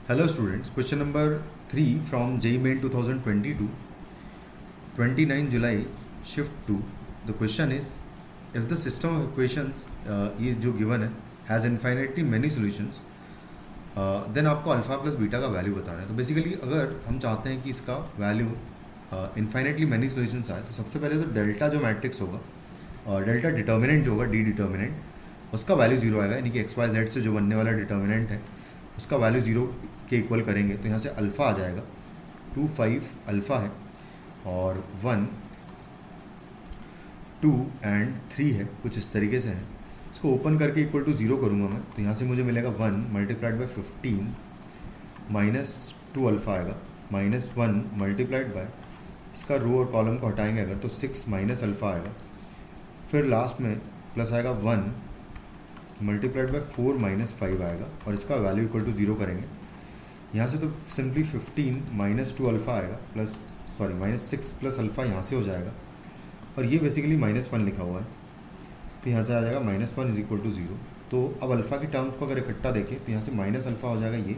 Hello students, question number 3 from JEE Main 2022, 29 July, shift 2. The question is, if the system of equations ये जो given है has infinitely many solutions, then आपको alpha plus beta का value बताना है. तो basically अगर हम चाहते हैं कि इसका वैल्यू इन्फाइनेटली मैनी सोल्यूशंस आए, तो सबसे पहले तो डेल्टा जो मैट्रिक्स होगा और डेल्टा डिटर्मिनेंट जो होगा डी डिटर्मिनेंट, उसका वैल्यू जीरो आएगा. यानी कि एक्स वाई जेड से जो बनने वाला डिटर्मिनेंट है उसका वैल्यू जीरो के इक्वल करेंगे तो यहाँ से अल्फ़ा आ जाएगा. 2 5 अल्फ़ा है और 1 2 एंड 3 है, कुछ इस तरीके से है. इसको ओपन करके इक्वल टू ज़ीरो करूँगा मैं, तो यहाँ से मुझे मिलेगा 1 मल्टीप्लाइड बाई 15 माइनस 2 अल्फ़ा आएगा, माइनस 1 मल्टीप्लाइड बाय इसका रो और कॉलम को हटाएंगे अगर तो 6 माइनस अल्फ़ा आएगा. फिर लास्ट में प्लस आएगा 1 मल्टीप्लाइड बाय 4 माइनस 5 आएगा और इसका वैल्यू इक्वल टू ज़ीरो करेंगे. यहाँ से तो सिंपली 15 माइनस 2 अल्फ़ा आएगा प्लस माइनस 6 प्लस अल्फ़ा यहाँ से हो जाएगा और ये बेसिकली माइनस 1 लिखा हुआ है, तो यहाँ से आ जाएगा minus 1 is equal to zero. तो अब अल्फ़ा की टर्म्स को अगर इकट्ठा देखें तो यहाँ से माइनस अल्फ़ा हो जाएगा ये,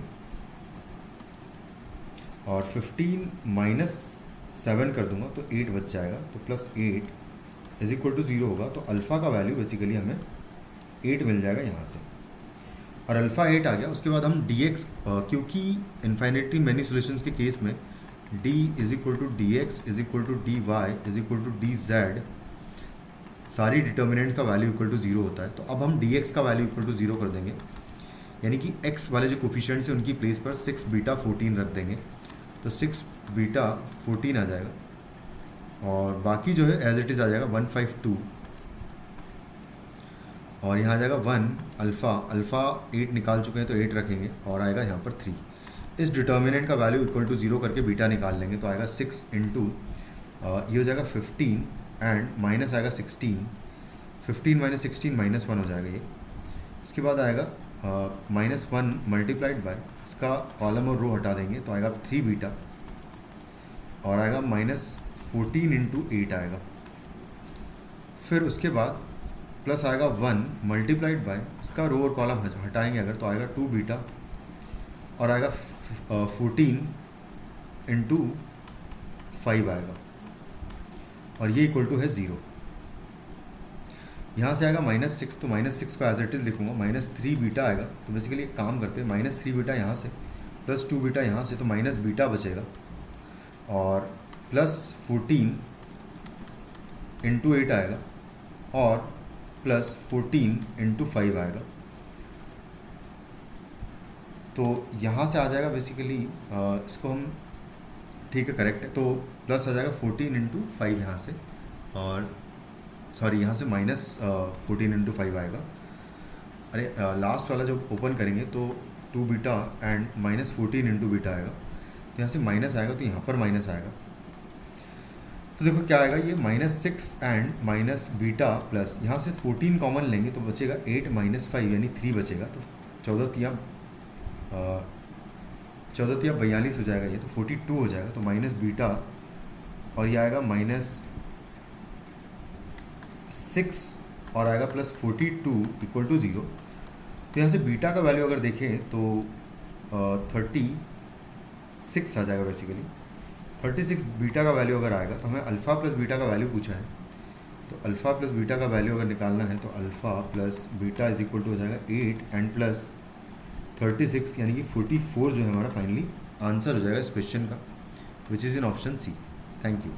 और 15 माइनस 7 कर दूंगा तो 8 बच जाएगा, तो plus 8 is equal to zero होगा. तो अल्फ़ा का वैल्यू बेसिकली हमें 8 मिल जाएगा यहाँ से, और अल्फ़ा 8 आ गया. उसके बाद हम डी एक्स, क्योंकि इन्फाइनेटली मैनी सोल्यूशंस के केस में D is equal to D X is equal to D Y is equal to D Z, सारी डिटर्मिनेंट का वैल्यू इक्वल टू ज़ीरो होता है. तो अब हम डी एक्स का वैल्यू इक्वल टू ज़ीरो कर देंगे, यानी कि एक्स वाले जो कोफिशिएंट्स हैं उनकी प्लेस पर 6 बीटा 14 रख देंगे, तो 6 बीटा 14 आ जाएगा, और बाकी जो है एज इट इज़ आ जाएगा 152, और यहाँ आ जाएगा 1 अल्फ़ा 8 निकाल चुके हैं तो 8 रखेंगे और आएगा यहाँ पर 3. इस डिटर्मिनेंट का वैल्यू इक्वल टू ज़ीरो करके बीटा निकाल लेंगे तो आएगा 6 इंटू ये हो जाएगा 15 एंड माइनस आएगा 16, 15 माइनस 16 माइनस 1 हो जाएगा ये. इसके बाद आएगा माइनस 1 मल्टीप्लाइड बाय इसका कॉलम और रो हटा देंगे तो आएगा 3 बीटा, और आएगा माइनस 14 इंटू 8 आएगा. फिर उसके बाद प्लस आएगा 1 मल्टीप्लाइड बाय इसका रो और कॉलम हटाएंगे अगर तो आएगा 2 बीटा, और आएगा 14 इंटू 5 आएगा, और ये इक्वल टू है ज़ीरो. यहाँ से आएगा माइनस 6, तो माइनस 6 को एज इट इज़ लिखूँगा. माइनस 3 बीटा आएगा, तो बेसिकली एक काम करते हैं, माइनस 3 बीटा यहाँ से प्लस 2 बीटा यहाँ से, तो माइनस बीटा बचेगा, और प्लस 14 इंटू 8 आएगा, और प्लस 14 इंटू 5 आएगा. तो यहाँ से आ जाएगा बेसिकली इसको हम, ठीक है करेक्ट है, तो प्लस आ जाएगा 14 इंटू 5 यहाँ से, और यहाँ से माइनस 14 इंटू 5 आएगा. अरे लास्ट वाला जब ओपन करेंगे तो 2 beta and minus 14 into beta आएगा, तो यहाँ से माइनस आएगा तो यहाँ पर माइनस आएगा. तो देखो क्या आएगा, ये minus 6 and minus beta plus यहाँ से 14 कॉमन लेंगे तो बचेगा 8 माइनस 5 यानी 3 बचेगा, तो 14 तिया 42 हो जाएगा ये, तो 42 हो जाएगा. तो माइनस बीटा और ये आएगा माइनस 6 और आएगा प्लस 42 इक्वल टू ज़ीरो. तो यहाँ से बीटा का वैल्यू अगर देखें तो 36 आ जाएगा बेसिकली. 36 बीटा का वैल्यू अगर आएगा तो हमें अल्फ़ा प्लस बीटा का वैल्यू पूछा है, तो अल्फ़ा प्लस बीटा का वैल्यू अगर निकालना है तो alpha plus beta is equal to हो जाएगा 8 एंड प्लस 36, यानी कि 44 जो है हमारा फाइनली आंसर हो जाएगा इस क्वेश्चन का, which is in option C. Thank you.